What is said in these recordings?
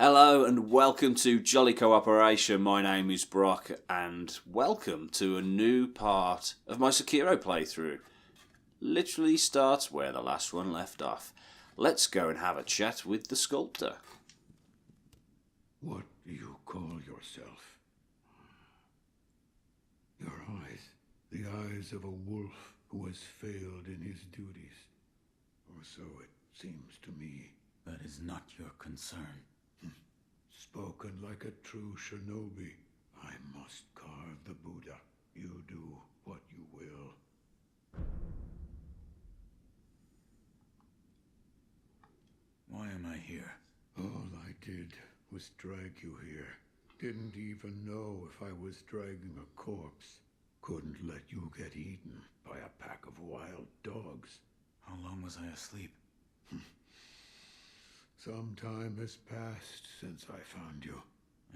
Hello and welcome to Jolly Cooperation. My name is Brock and welcome to a new part of my Sekiro playthrough. Literally starts where the last one left off. Let's go and have a chat with the sculptor. What do you call yourself? Your eyes. The eyes of a wolf who has failed in his duties. Or so it seems to me. That is not your concern. Spoken like a true shinobi. I must carve the Buddha. You do what you will. Why am I here? All I did was drag you here. Didn't even know if I was dragging a corpse. Couldn't let you get eaten by a pack of wild dogs. How long was I asleep? Some time has passed since I found you.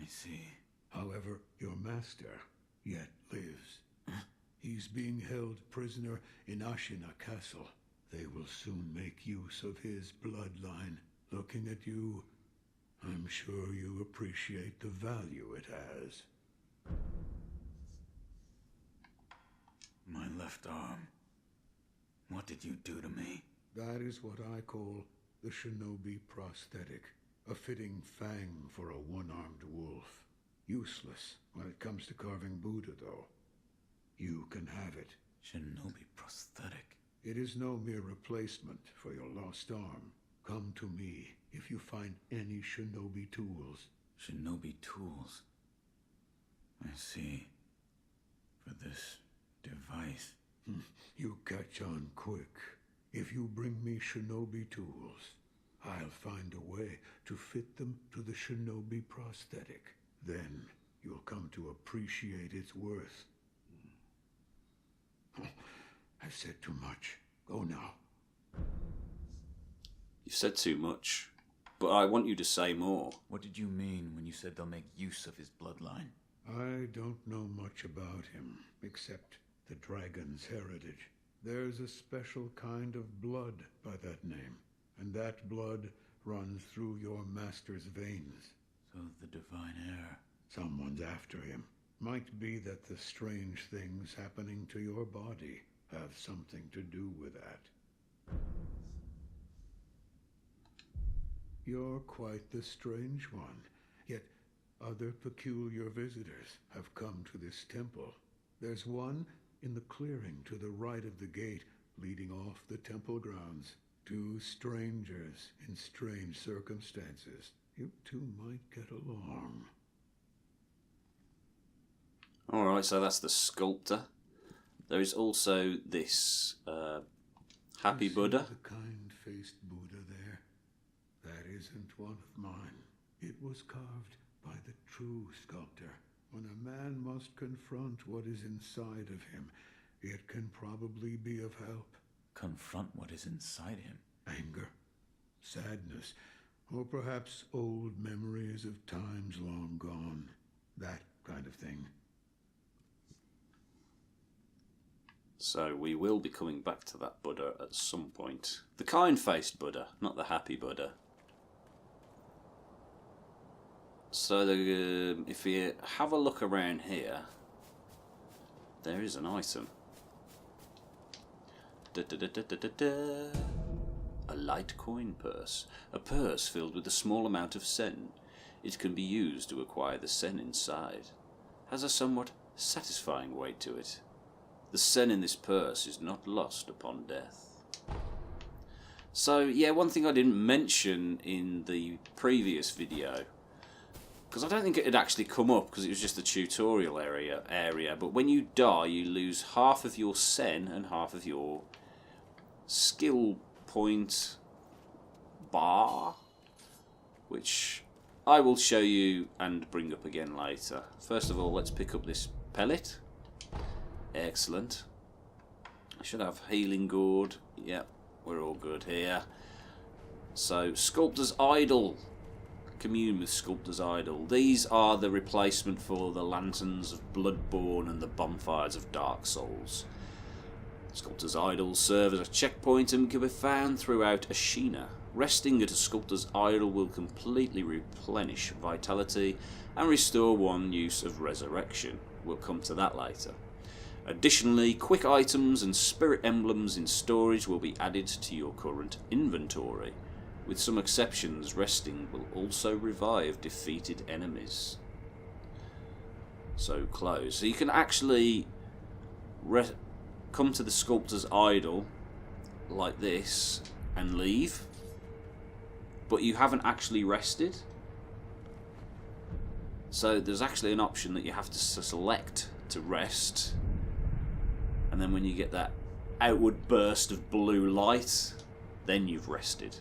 I see. However, your master yet lives. He's being held prisoner in Ashina Castle. They will soon make use of his bloodline. Looking at you, I'm sure you appreciate the value it has. My left arm. What did you do to me? That is what I call the shinobi prosthetic. A fitting fang for a one-armed wolf. Useless when it comes to carving Buddha, though. You can have it. Shinobi prosthetic. It is no mere replacement for your lost arm. Come to me if you find any shinobi tools. Shinobi tools. I see. For this device. You catch on quick. If you bring me shinobi tools, I'll find a way to fit them to the shinobi prosthetic. Then you'll come to appreciate its worth. I've said too much. Go now. You've said too much, but I want you to say more. What did you mean when you said they'll make use of his bloodline? I don't know much about him, except the dragon's heritage. There's a special kind of blood by that name, and that blood runs through your master's veins. So the divine heir. Someone's after him. Might be that the strange things happening to your body have something to do with that. You're quite the strange one, yet other peculiar visitors have come to this temple. There's one in the clearing to the right of the gate leading off the temple grounds. Two strangers in strange circumstances. You two might get along. Alright, so that's the sculptor. There is also this happy Buddha. The kind-faced Buddha there? That isn't one of mine. It was carved by the true sculptor. When a man must confront what is inside of him, it can probably be of help. Confront what is inside him. Anger, sadness, or perhaps old memories of times long gone. That kind of thing. So we will be coming back to that Buddha at some point. The kind-faced Buddha, not the happy Buddha. So if you have a look around here, there is an item. A light coin purse. A purse filled with a small amount of sen. It can be used to acquire the sen inside. Has a somewhat satisfying weight to it. The sen in this purse is not lost upon death. So yeah, one thing I didn't mention in the previous video, because I don't think it had actually come up because it was just the tutorial area, but when you die you lose half of your sen and half of your skill point bar, which I will show you and bring up again later. First of all, let's pick up this pellet. Excellent. I should have healing gourd. Yep, we're all good here. So, Sculptor's Idol. Commune with Sculptor's Idol. These are the replacement for the lanterns of Bloodborne and the bonfires of Dark Souls. Sculptor's Idols serve as a checkpoint and can be found throughout Ashina. Resting at a sculptor's idol will completely replenish vitality and restore 1 use of resurrection. We'll come to that later. Additionally, quick items and spirit emblems in storage will be added to your current inventory. With some exceptions, resting will also revive defeated enemies. So close. So you can actually come to the sculptor's idol like this and leave, but you haven't actually rested. So there's actually an option that you have to select to rest, and then when you get that outward burst of blue light, then you've rested.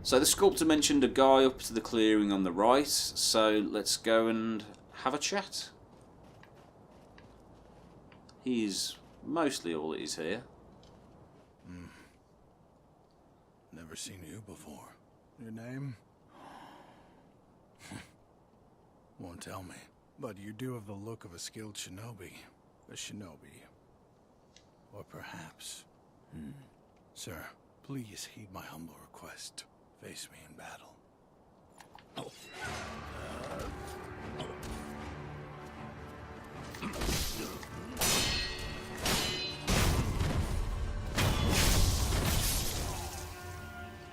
So the sculptor mentioned a guy up to the clearing on the right, so let's go and have a chat. He's mostly all that is here. Never seen you before. Your name? Won't tell me. But you do have the look of a skilled shinobi. A shinobi. Or perhaps... Sir, please heed my humble request. Face me in battle.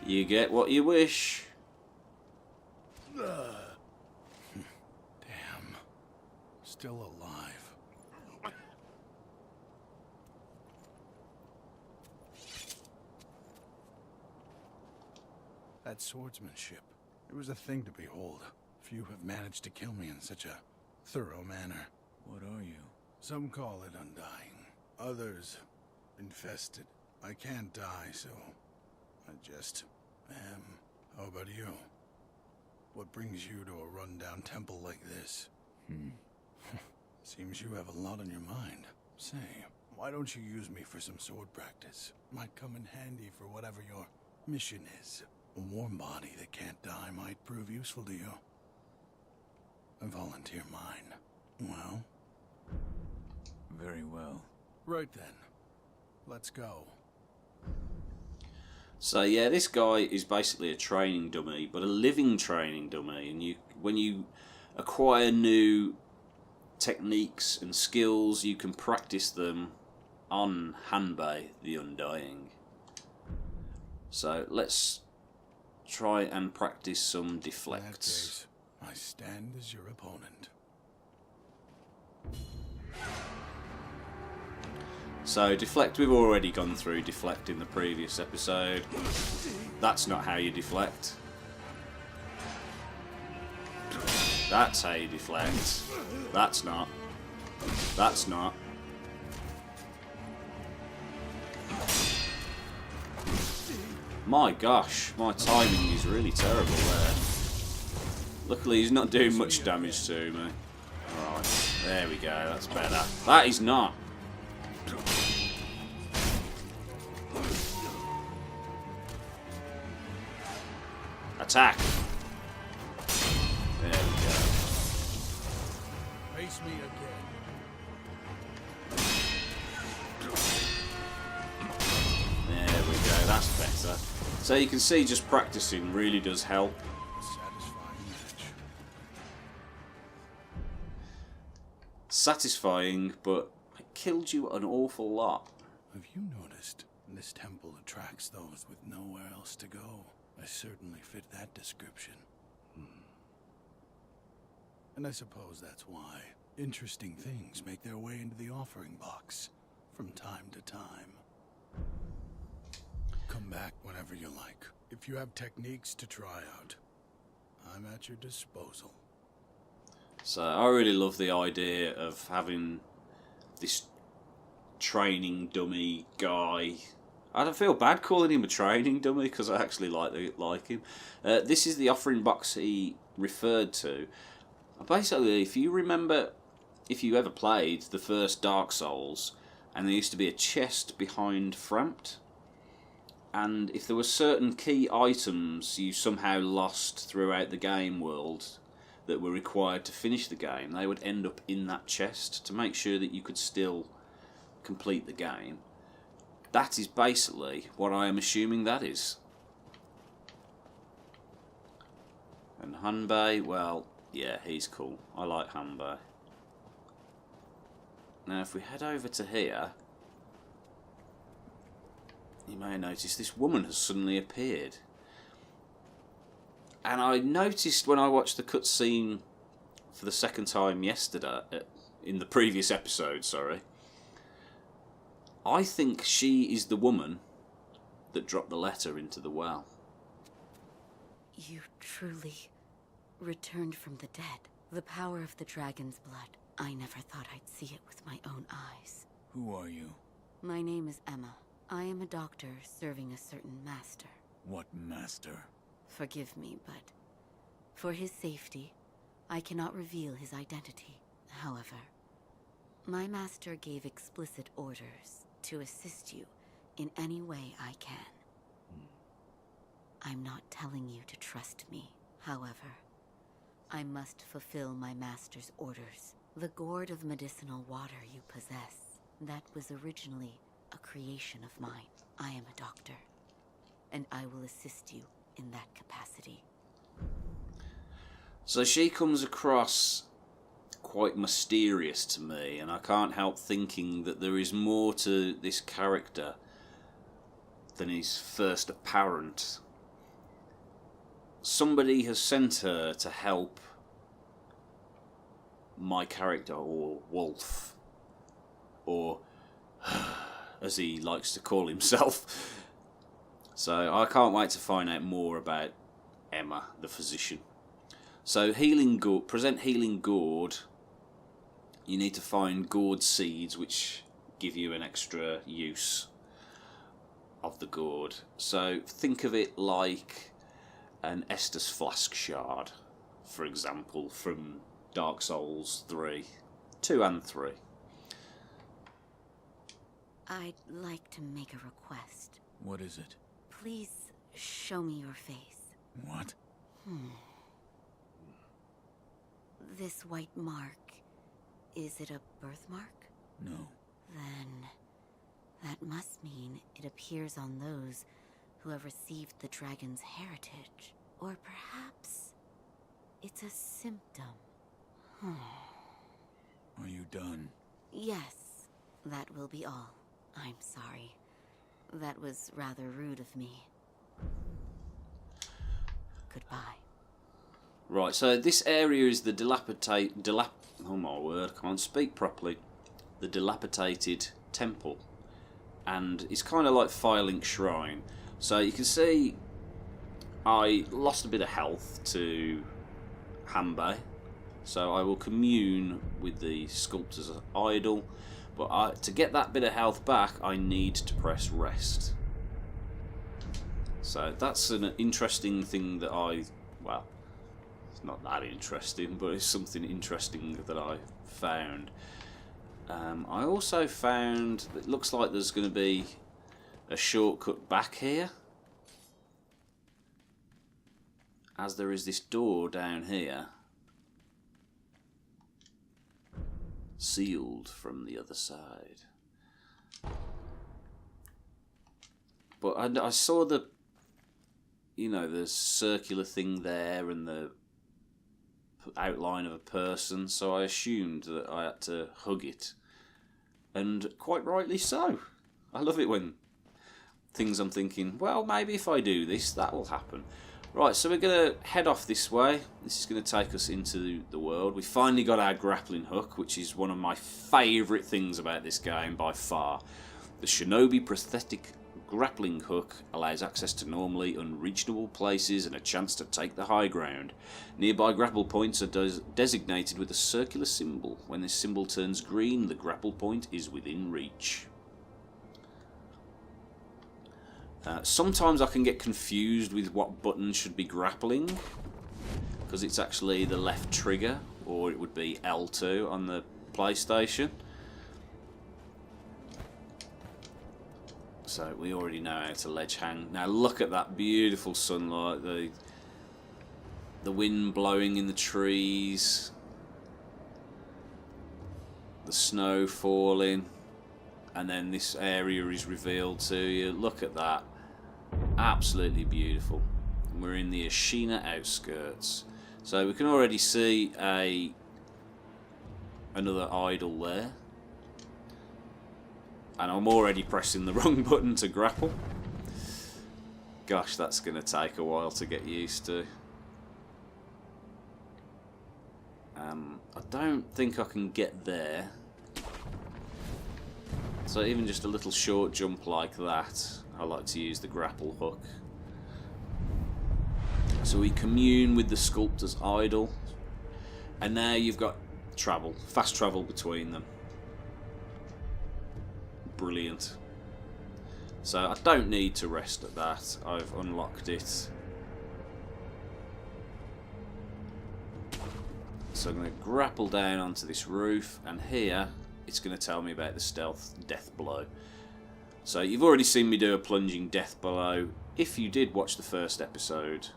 You get what you wish. Damn. Still alive. That swordsmanship. It was a thing to behold. Few have managed to kill me in such a thorough manner. What are you? Some call it undying. Others, infested. I can't die, so I just am. How about you? What brings you to a rundown temple like this? Seems you have a lot on your mind. Say, why don't you use me for some sword practice? Might come in handy for whatever your mission is. A warm body that can't die might prove useful to you. I volunteer mine. Well? Very well. Right then. Let's go. So yeah, this guy is basically a training dummy, but a living training dummy. And when you acquire new techniques and skills, you can practice them on Hanbei the Undying. So let's try and practice some In that deflects. case, I stand as your opponent. So deflect, we've already gone through deflect in the previous episode. That's not how you deflect. That's how you deflect. That's not. That's not. My gosh, my timing is really terrible there. Luckily he's not doing much damage to me. Right, there we go, that's better. That is not. Attack. There we go. Face me again. There we go, that's better. So you can see just practicing really does help. A satisfying match. Satisfying, but I killed you an awful lot. Have you noticed? This temple attracts those with nowhere else to go. I certainly fit that description. And I suppose that's why interesting things make their way into the offering box from time to time. Come back whenever you like. If you have techniques to try out, I'm at your disposal. So I really love the idea of having this training dummy guy. I don't feel bad calling him a training dummy because I actually like him. This is the offering box he referred to. Basically, if you remember, if you ever played the first Dark Souls, and there used to be a chest behind Frampt, and if there were certain key items you somehow lost throughout the game world that were required to finish the game, they would end up in that chest to make sure that you could still complete the game. that is basically what I am assuming that is. And Hanbei, well, yeah, he's cool. I like Hanbei. Now, if we head over to here, you may notice this woman has suddenly appeared. And I noticed when I watched the cutscene for the second time yesterday, in the previous episode, sorry, I think she is the woman that dropped the letter into the well. You truly returned from the dead. The power of the dragon's blood. I never thought I'd see it with my own eyes. Who are you? My name is Emma. I am a doctor serving a certain master. What master? Forgive me, but for his safety, I cannot reveal his identity. However, my master gave explicit orders to assist you in any way I can. I'm not telling you to trust me. However, I must fulfill my master's orders. The gourd of medicinal water you possess, that was originally a creation of mine. I am a doctor, and I will assist you in that capacity. So she comes across quite mysterious to me, and I can't help thinking that there is more to this character than is first apparent. Somebody has sent her to help my character, or Wolf, or as he likes to call himself. So I can't wait to find out more about Emma, the physician. So present healing gourd. You need to find gourd seeds, which give you an extra use of the gourd. So think of it like an Estus flask shard, for example, from Dark Souls 2 and 3. I'd like to make a request. What is it? Please show me your face. What? This white mark, is it a birthmark? No. Then that must mean it appears on those who have received the dragon's heritage. Or perhaps it's a symptom. Are you done? Yes, that will be all. I'm sorry. That was rather rude of me. Goodbye. Right, so this area is the oh my word, I can't speak properly. The Dilapidated Temple. And it's kind of like Firelink Shrine. So you can see I lost a bit of health to Hanbei. So I will commune with the sculptor's idol. But to get that bit of health back, I need to press rest. So that's an interesting thing that well, it's not that interesting, but it's something interesting that I found. I also found that it looks like there's going to be a shortcut back here, as there is this door down here, sealed from the other side. But I saw the circular thing there and the outline of a person, so I assumed that I had to hug it. And quite rightly so. I love it when things I'm thinking, well, maybe if I do this, that will happen. Right, so we're going to head off this way. This is going to take us into the world. We finally got our grappling hook, which is one of my favourite things about this game by far. The Shinobi prosthetic grappling hook allows access to normally unreachable places and a chance to take the high ground. Nearby grapple points are designated with a circular symbol. When this symbol turns green, the grapple point is within reach. Sometimes I can get confused with what button should be grappling, because it's actually the left trigger, or it would be L2 on the PlayStation. So we already know how to ledge hang. Now look at that beautiful sunlight, the wind blowing in the trees, the snow falling, and then this area is revealed to you. Look at that. Absolutely beautiful. And we're in the Ashina outskirts. So we can already see another idol there. And I'm already pressing the wrong button to grapple. Gosh, that's going to take a while to get used to. I don't think I can get there. So even just a little short jump like that, I like to use the grapple hook. So we commune with the sculptor's idol. And now you've got travel, fast travel between them. Brilliant. So I don't need to rest at that. I've unlocked it. So I'm going to grapple down onto this roof, and here it's going to tell me about the stealth death blow. So you've already seen me do a plunging death blow if you did watch the first episode.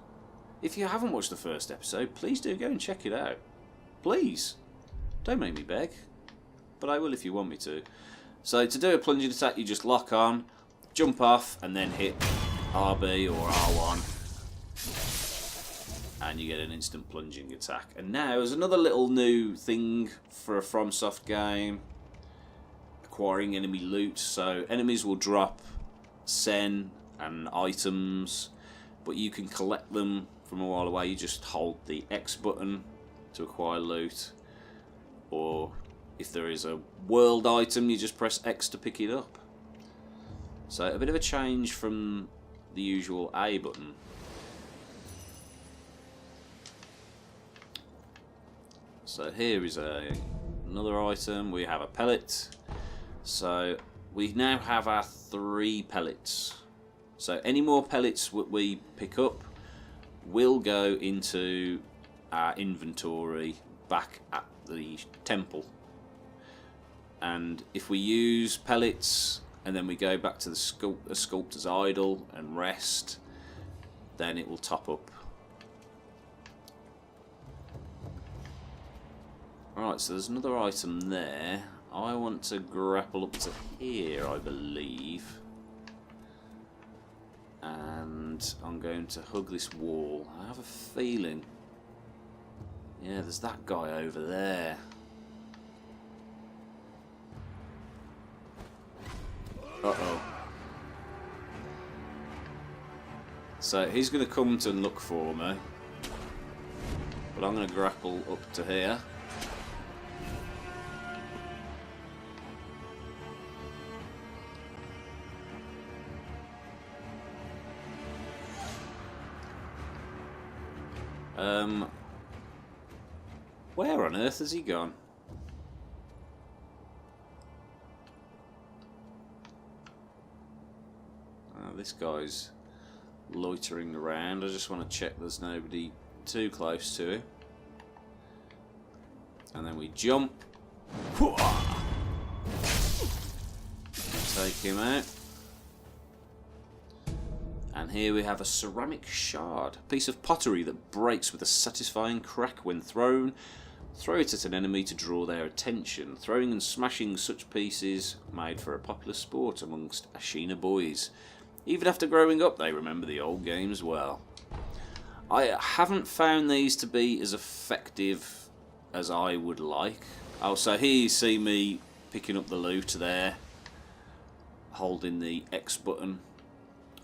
If you haven't watched the first episode, please do go and check it out. Please. Don't make me beg. But I will if you want me to. So to do a plunging attack, you just lock on, jump off, and then hit RB or R1. And you get an instant plunging attack. And now there's another little new thing for a FromSoft game. Acquiring enemy loot. So enemies will drop sen and items, but you can collect them from a while away. You just hold the X button to acquire loot. Or if there is a world item, you just press X to pick it up. So a bit of a change from the usual A button. So here is another item. We have a pellet. So we now have our 3 pellets. So any more pellets we pick up will go into our inventory back at the temple. And if we use pellets and then we go back to the sculptor's idol and rest, then it will top up. Alright, so there's another item there. I want to grapple up to here, I believe. And I'm going to hug this wall. I have a feeling. Yeah, there's that guy over there. Uh-oh. So he's going to come to look for me. But I'm going to grapple up to here. Where on earth has he gone? This guy's loitering around. I just want to check there's nobody too close to him. And then we jump. Take him out. And here we have a ceramic shard, a piece of pottery that breaks with a satisfying crack when thrown. Throw it at an enemy to draw their attention. Throwing and smashing such pieces made for a popular sport amongst Ashina boys. Even after growing up, they remember the old games well. I haven't found these to be as effective as I would like. Oh, so here you see me picking up the loot there, holding the X button.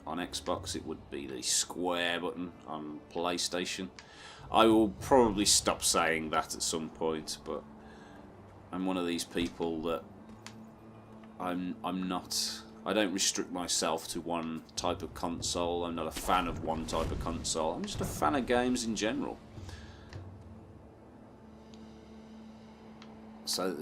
On Xbox it would be the square button. On PlayStation I will probably stop saying that at some point, but I'm one of these people that I don't restrict myself to one type of console. I'm not a fan of one type of console. I'm just a fan of games in general. So I'm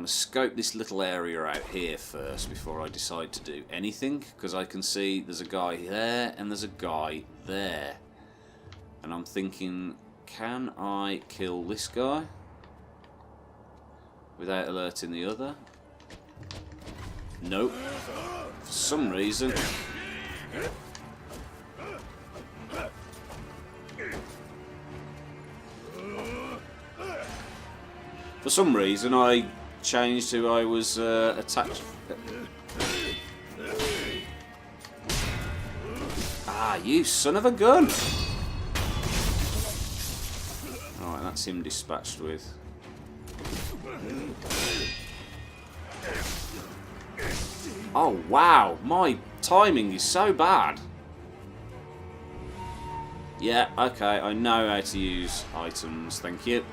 going to scope this little area out here first before I decide to do anything, because I can see there's a guy there and there's a guy there. And I'm thinking, can I kill this guy without alerting the other? Nope. For some reason. I changed who I was attached. Ah, you son of a gun! Alright, that's him dispatched with. Oh wow, my timing is so bad. Yeah, okay, I know how to use items, thank you.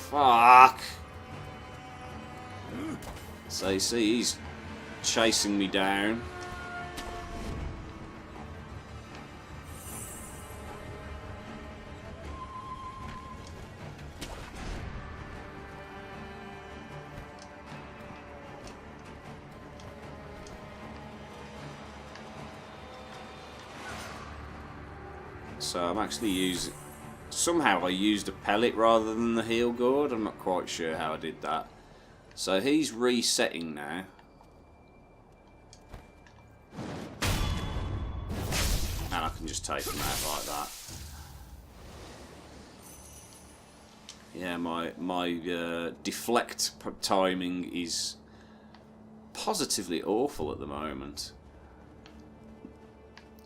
Fuck! So you see, he's chasing me down. So I'm actually using... Somehow I used a pellet rather than the heal gourd. I'm not quite sure how I did that. So he's resetting now. And I can just take him out like that. Yeah, my deflect timing is positively awful at the moment.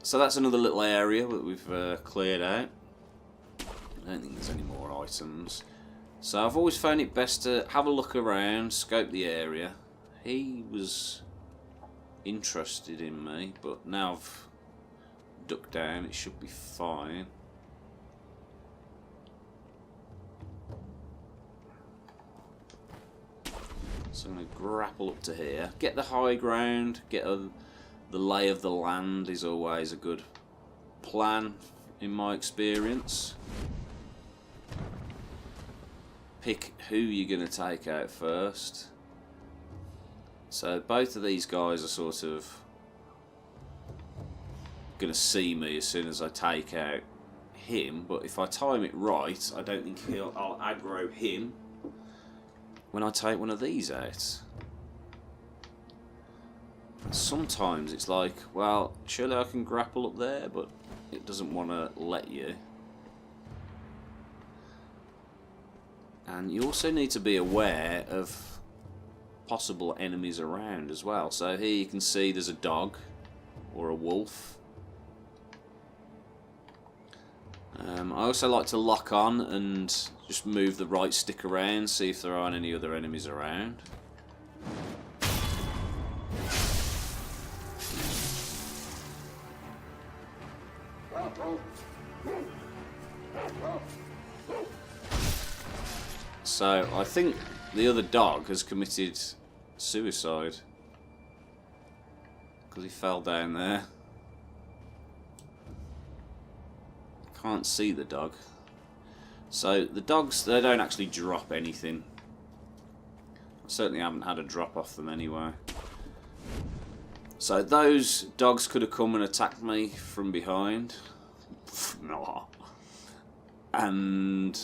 So that's another little area that we've cleared out. I don't think there's any more items. So I've always found it best to have a look around, scope the area. He was interested in me, but now I've ducked down, it should be fine. So I'm going to grapple up to here. Get the high ground, the lay of the land is always a good plan in my experience. Pick who you're going to take out first. So both of these guys are sort of going to see me as soon as I take out him, but if I time it right, I don't think I'll aggro him when I take one of these out. Sometimes it's like, well, surely I can grapple up there, but it doesn't want to let you. And you also need to be aware of possible enemies around as well. So here you can see there's a dog or a wolf. I also like to lock on and just move the right stick around, see if there aren't any other enemies around. So I think the other dog has committed suicide because he fell down there. Can't see the dog. So the dogs, they don't actually drop anything. I certainly haven't had a drop off them anyway. So those dogs could have come and attacked me from behind. No. And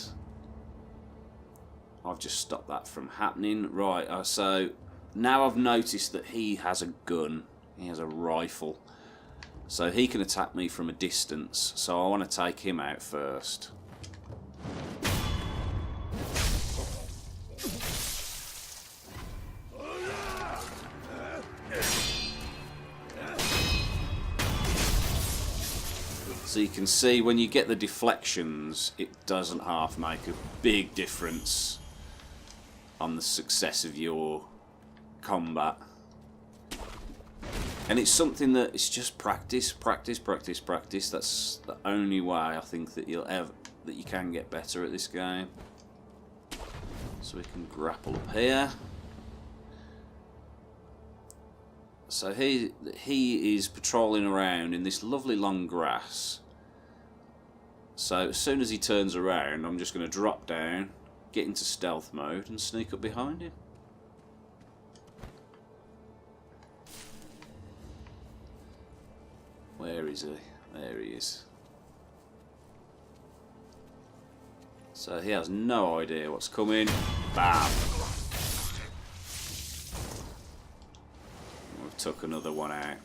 I've just stopped that from happening. Right, so now I've noticed that he has a gun. He has a rifle. So he can attack me from a distance. So I want to take him out first. So you can see when you get the deflections, it doesn't half make a big difference on the success of your combat. And it's something that it's just practice, practice, practice, practice. That's the only way I think that you can get better at this game. So we can grapple up here. So he is patrolling around in this lovely long grass. So as soon as he turns around, I'm just going to drop down, get into stealth mode, and sneak up behind him. Where is he? There he is. So he has no idea what's coming. Bam! We've took another one out.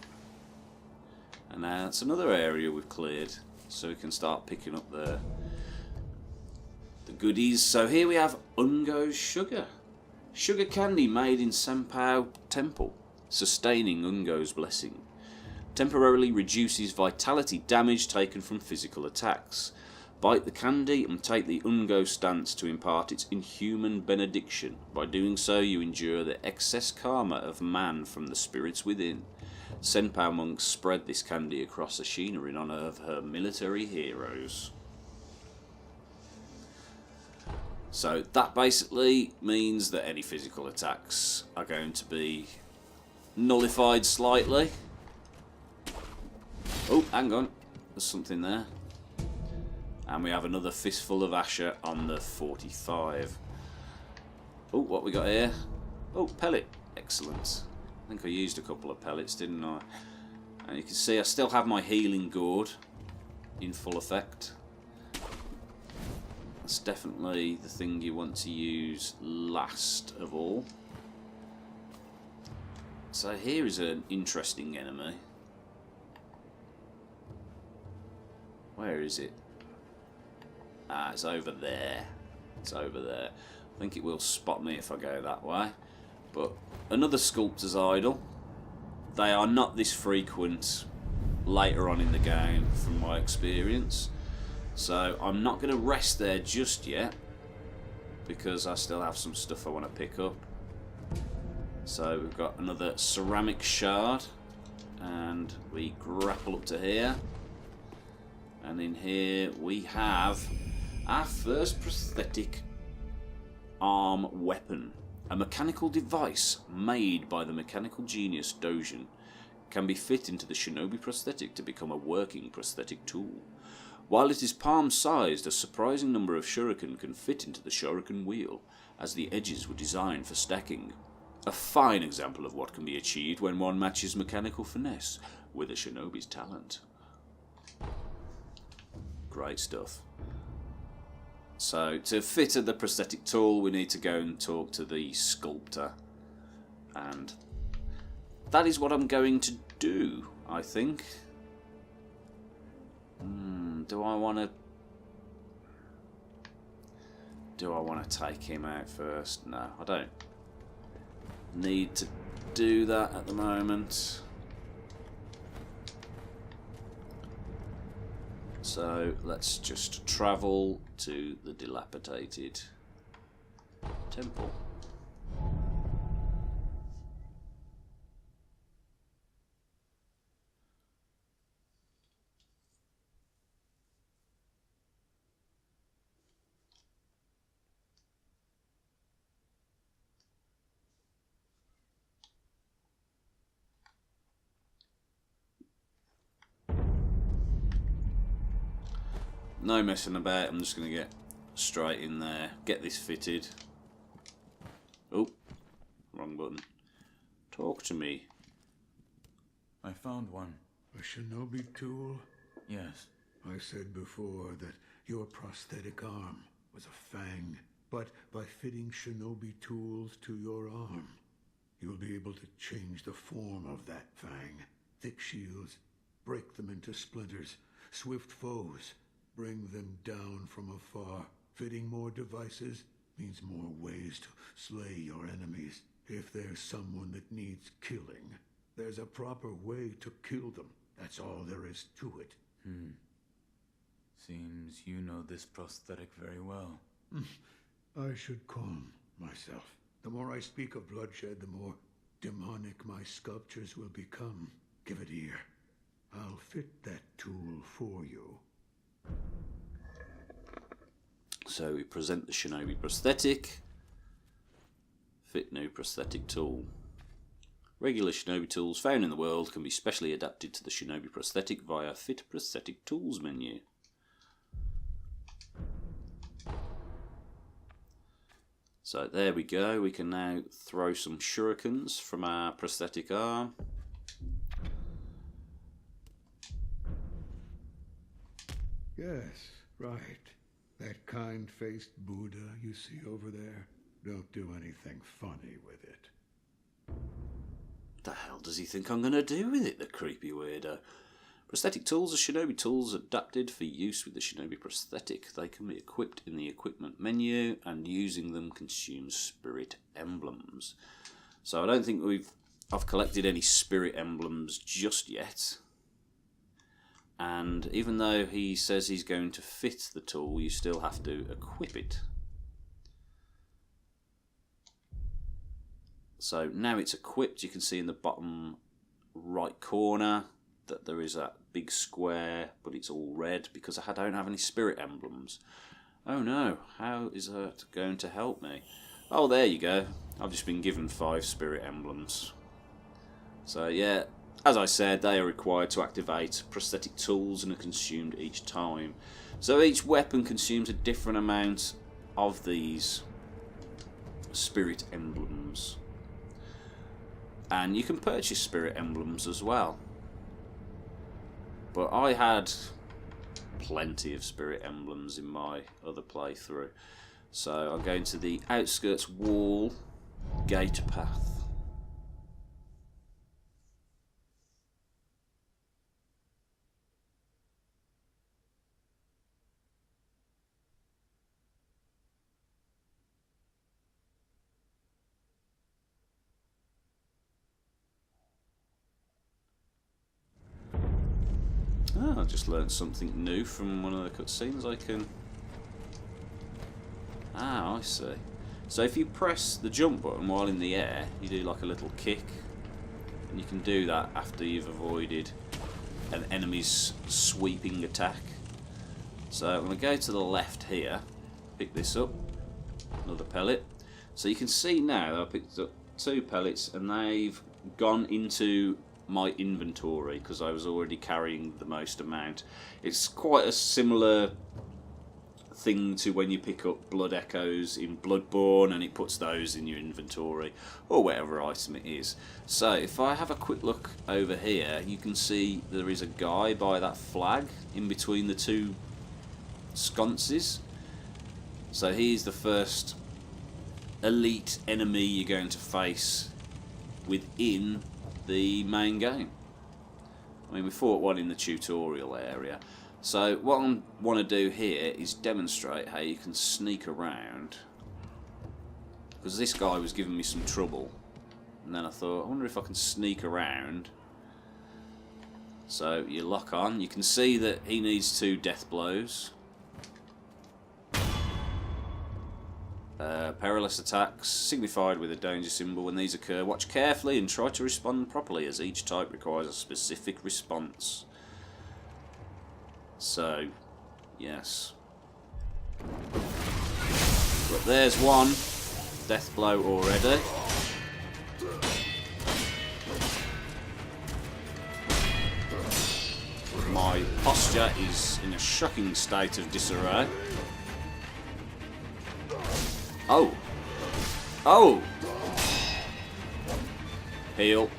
And now that's another area we've cleared. So we can start picking up the goodies. So here we have Ungo's sugar. Sugar candy made in Senpou Temple, sustaining Ungo's blessing. Temporarily reduces vitality damage taken from physical attacks. Bite the candy and take the Ungo stance to impart its inhuman benediction. By doing so, you endure the excess karma of man from the spirits within. Senpou monks spread this candy across Ashina in honour of her military heroes. So that basically means that any physical attacks are going to be nullified slightly. Oh, hang on. There's something there. And we have another fistful of Asher on the 45. Oh, what we got here? Oh, pellet. Excellent. I think I used a couple of pellets, didn't I? And you can see I still have my healing gourd in full effect. That's definitely the thing you want to use last of all. So here is an interesting enemy. Where is it? Ah, it's over there. It's over there. I think it will spot me if I go that way. But another sculptor's idol. They are not this frequent later on in the game from my experience. So I'm not going to rest there just yet, because I still have some stuff I want to pick up. So we've got another ceramic shard, and we grapple up to here. And in here we have our first prosthetic arm weapon. A mechanical device made by the mechanical genius Dojin can be fit into the shinobi prosthetic to become a working prosthetic tool. While it is palm-sized, a surprising number of shuriken can fit into the shuriken wheel, as the edges were designed for stacking. A fine example of what can be achieved when one matches mechanical finesse with a shinobi's talent. Great stuff. So to fit the prosthetic tool, we need to go and talk to the sculptor, and that is what I'm going to do, I think. Do I want to take him out first? No, I don't need to do that at the moment. So let's just travel to the Dilapidated Temple. No messing about, I'm just going to get straight in there, get this fitted. Oh, wrong button. Talk to me. I found one. A shinobi tool? Yes. I said before that your prosthetic arm was a fang, but by fitting shinobi tools to your arm, you'll be able to change the form of that fang. Thick shields, break them into splinters. Swift foes, bring them down from afar. Fitting more devices means more ways to slay your enemies. If there's someone that needs killing, there's a proper way to kill them. That's all there is to it. Seems you know this prosthetic very well. I should calm myself. The more I speak of bloodshed, the more demonic my sculptures will become. Give it ear. I'll fit that tool for you. So we present the shinobi prosthetic. Fit new prosthetic tool. Regular shinobi tools found in the world can be specially adapted to the shinobi prosthetic via Fit Prosthetic Tools menu. So there we go, we can now throw some shurikens from our prosthetic arm. Yes, right. That kind-faced Buddha you see over there, don't do anything funny with it. The hell does he think I'm going to do with it, the creepy weirdo? Prosthetic tools are shinobi tools adapted for use with the shinobi prosthetic. They can be equipped in the equipment menu, and using them consumes spirit emblems. So I don't think I've collected any spirit emblems just yet. And even though he says he's going to fit the tool, you still have to equip it. So now it's equipped, you can see in the bottom right corner that there is a big square, but it's all red because I don't have any spirit emblems. Oh no, how is that going to help me? Oh, there you go. I've just been given 5 spirit emblems. So yeah, as I said, they are required to activate prosthetic tools and are consumed each time. So each weapon consumes a different amount of these spirit emblems. And you can purchase spirit emblems as well. But I had plenty of spirit emblems in my other playthrough. So I'll go into the outskirts wall gate path. Oh, I just learned something new from one of the cutscenes. I can... Ah, I see. So if you press the jump button while in the air, you do like a little kick. And you can do that after you've avoided an enemy's sweeping attack. So I'm going to go to the left here, pick this up, another pellet. So you can see now that I picked up 2 pellets and they've gone into my inventory because I was already carrying the most amount. It's quite a similar thing to when you pick up blood echoes in Bloodborne and it puts those in your inventory or whatever item it is. So if I have a quick look over here, you can see there is a guy by that flag in between the 2 sconces. So he's the first elite enemy you're going to face within the main game. I mean, we fought one in the tutorial area. So what I want to do here is demonstrate how you can sneak around, because this guy was giving me some trouble, and then I thought, I wonder if I can sneak around. So you lock on, you can see that he needs 2 death blows. Perilous attacks, signified with a danger symbol. When these occur, watch carefully and try to respond properly, as each type requires a specific response. So, yes. But there's one death blow already. My posture is in a shocking state of disarray. Oh! Oh! Heal.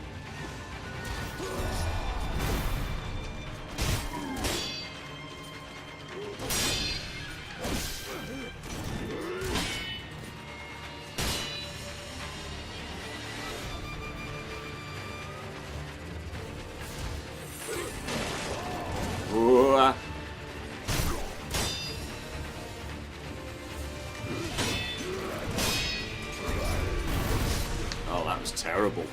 Oh, that was terrible.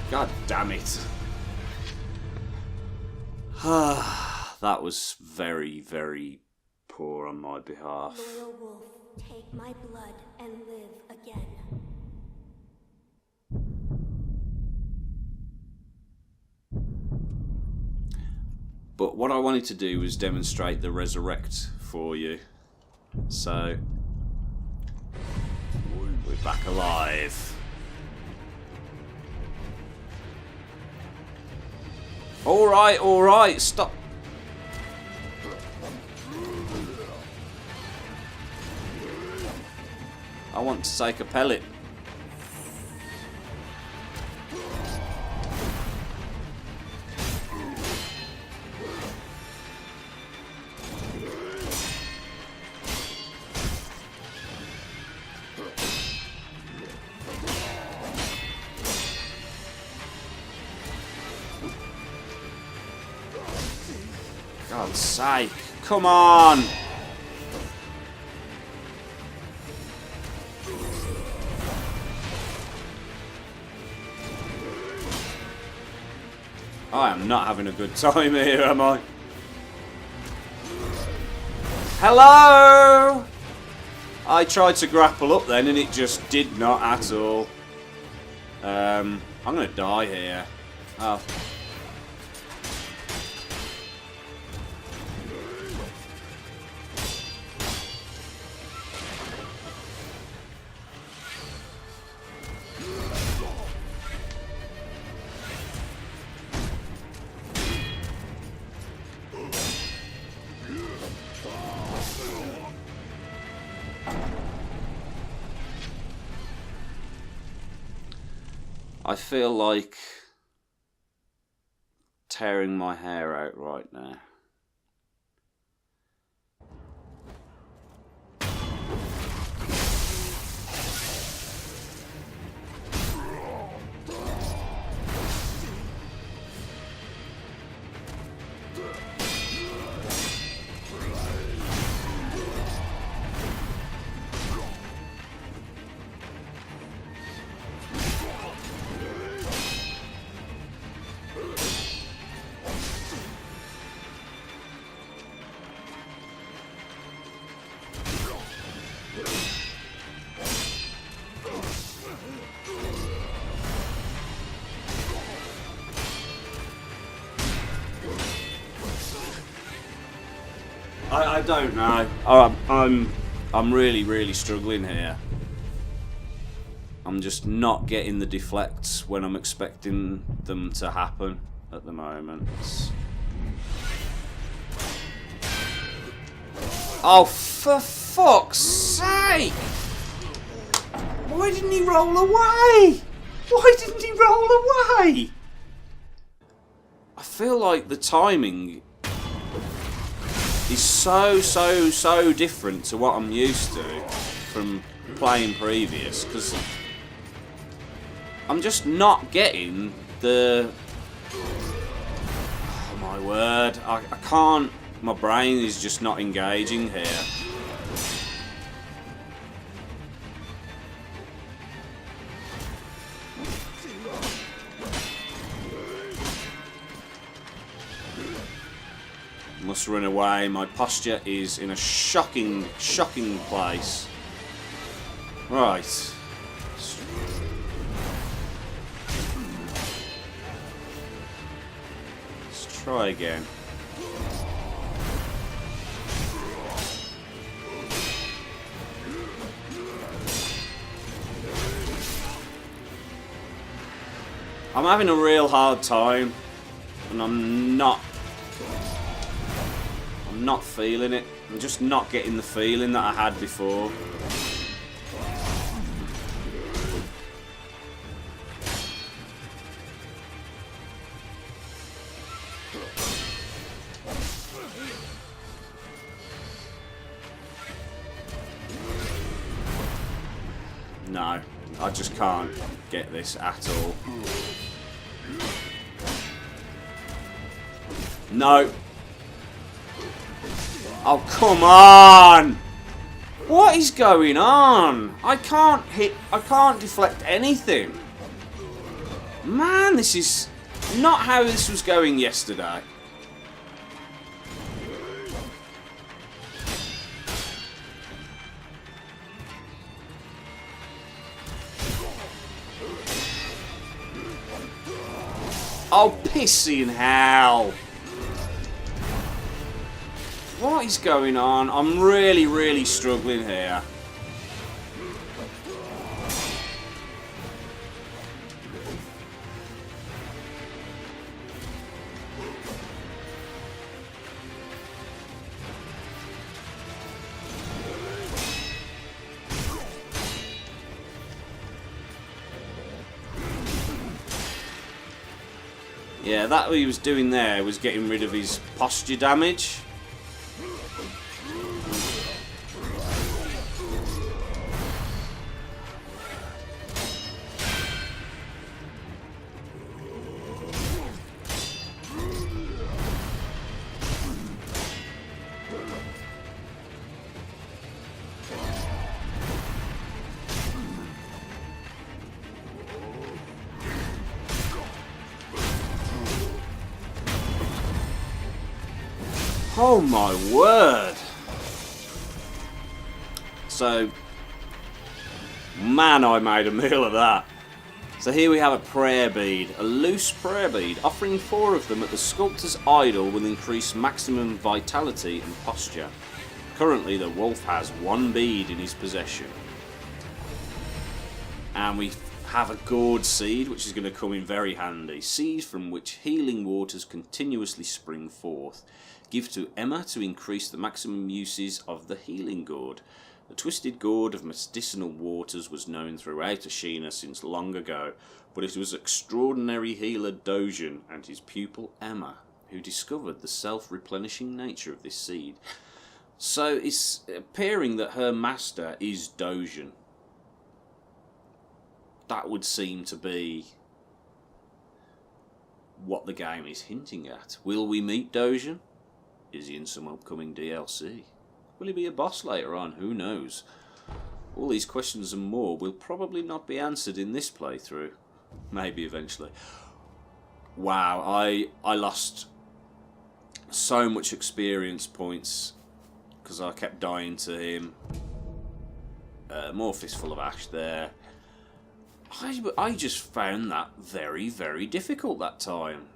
God damn it. That was very, very poor on my behalf. Loyal wolf, take my blood and live again. But what I wanted to do was demonstrate the resurrect for you. So, we're back alive. Alright, stop. I want to take a pellet. God's sake. Come on! I am not having a good time here, am I? Hello! I tried to grapple up then and it just did not at all. I'm gonna die here. Oh. I feel like tearing my hair out right now. I don't know. I'm really struggling here. I'm just not getting the deflects when I'm expecting them to happen at the moment. Oh, for fuck's sake! Why didn't he roll away? Why didn't he roll away? I feel like the timing is so different to what I'm used to from playing previous, because I'm just not getting the... Oh my word, I can't, my brain is just not engaging here. Must run away. My posture is in a shocking place. Right. Let's try again. I'm having a real hard time, and I'm not feeling it. I'm just not getting the feeling that I had before. No, I just can't get this at all. No. Oh, come on! What is going on? I can't deflect anything. Man, this is not how this was going yesterday. Oh, pissing hell! What is going on? I'm really struggling here. Yeah, that what he was doing there was getting rid of his posture damage. Oh my word! So, man, I made a meal of that. So here we have a prayer bead, a loose prayer bead. Offering 4 of them at the sculptor's idol will increase maximum vitality and posture. Currently, the wolf has 1 bead in his possession. And we have a gourd seed, which is going to come in very handy. Seed from which healing waters continuously spring forth. Give to Emma to increase the maximum uses of the healing gourd. The twisted gourd of medicinal waters was known throughout Ashina since long ago, but it was extraordinary healer Dojan and his pupil Emma who discovered the self-replenishing nature of this seed. So it's appearing that her master is Dojan. That would seem to be what the game is hinting at. Will we meet Dojan? Is he in some upcoming DLC? Will he be a boss later on? Who knows? All these questions and more will probably not be answered in this playthrough. Maybe eventually. Wow, I lost so much experience points because I kept dying to him. More Fistful of Ash there. I just found that very, very difficult that time.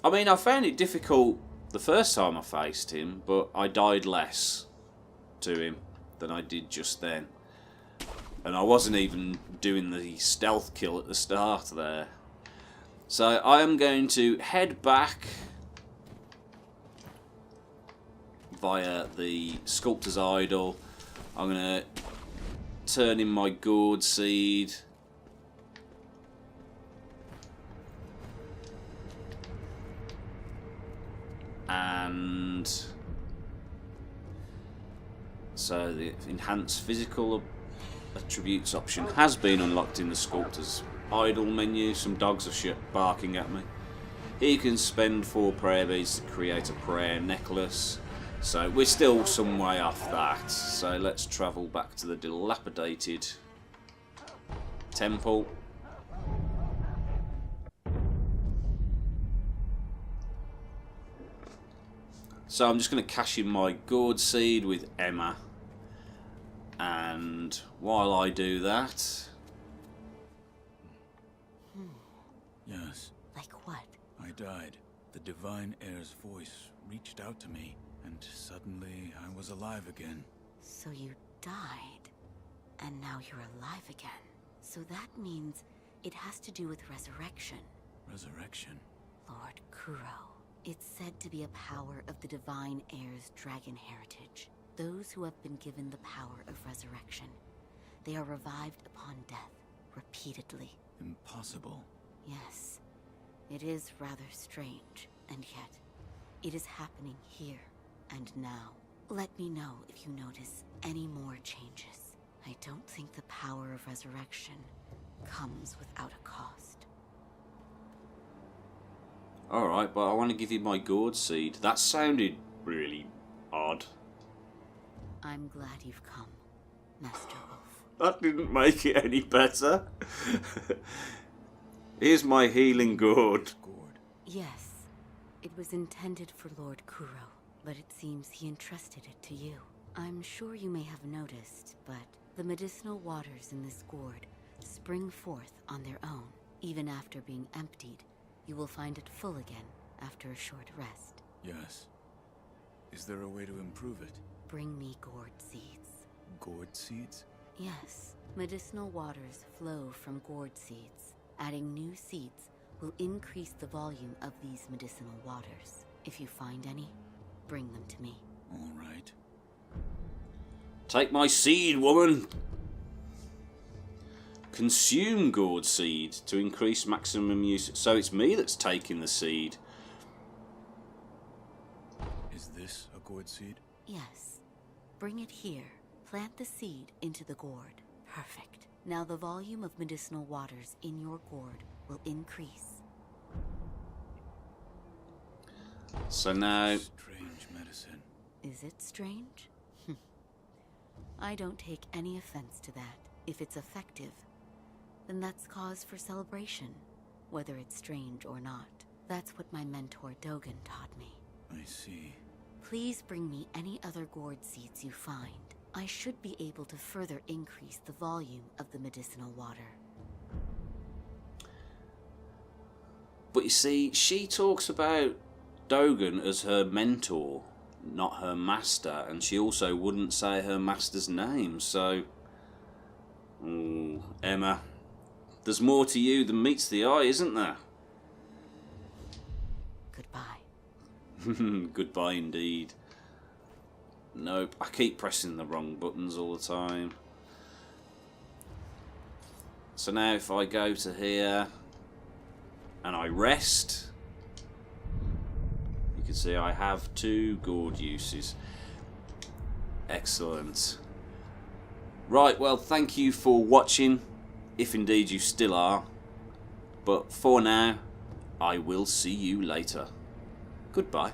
I mean, I found it difficult the first time I faced him, but I died less to him than I did just then. And I wasn't even doing the stealth kill at the start there. So I am going to head back via the sculptor's idol. I'm going to turn in my gourd seed. And so the enhanced physical attributes option has been unlocked in the sculptor's idol menu. Some dogs are shit barking at me. Here you can spend 4 prayer beads to create a prayer necklace. So we're still some way off that. So let's travel back to the Dilapidated Temple. So I'm just going to cash in my gourd seed with Emma. And while I do that... Yes, Like what? I died. The divine heir's voice reached out to me, and suddenly I was alive again. So you died, and now you're alive again. So that means it has to do with resurrection. Resurrection? Lord Kuro. It's said to be a power of the divine heir's dragon heritage. Those who have been given the power of resurrection. They are revived upon death, repeatedly. Impossible. Yes, it is rather strange, and yet, it is happening here and now. Let me know if you notice any more changes. I don't think the power of resurrection comes without a cost. Alright, but I want to give you my gourd seed. That sounded really odd. I'm glad you've come, Master Wolf. That didn't make it any better. Here's my healing gourd. Yes, it was intended for Lord Kuro, but it seems he entrusted it to you. I'm sure you may have noticed, but the medicinal waters in this gourd spring forth on their own. Even after being emptied, you will find it full again after a short rest. Yes. Is there a way to improve it? Bring me gourd seeds. Gourd seeds? Yes, medicinal waters flow from gourd seeds. Adding new seeds will increase the volume of these medicinal waters. If you find any, bring them to me. All right. Take my seed, woman! Consume gourd seed to increase maximum use. So it's me that's taking the seed. Is this a gourd seed? Yes. Bring it here. Plant the seed into the gourd. Perfect. Now the volume of medicinal waters in your gourd will increase. So now... Strange medicine. Is it strange? I don't take any offense to that. If it's effective, then that's cause for celebration, whether it's strange or not. That's what my mentor Dogan taught me. I see. Please bring me any other gourd seeds you find. I should be able to further increase the volume of the medicinal water. But you see, she talks about Dogen as her mentor, not her master, and she also wouldn't say her master's name, so... Ooh, Emma, there's more to you than meets the eye, isn't there? Goodbye. Goodbye indeed. Nope, I keep pressing the wrong buttons all the time. So now if I go to here and I rest, you can see I have 2 gourd uses. Excellent. Right, well, thank you for watching, if indeed you still are. But for now, I will see you later. Goodbye.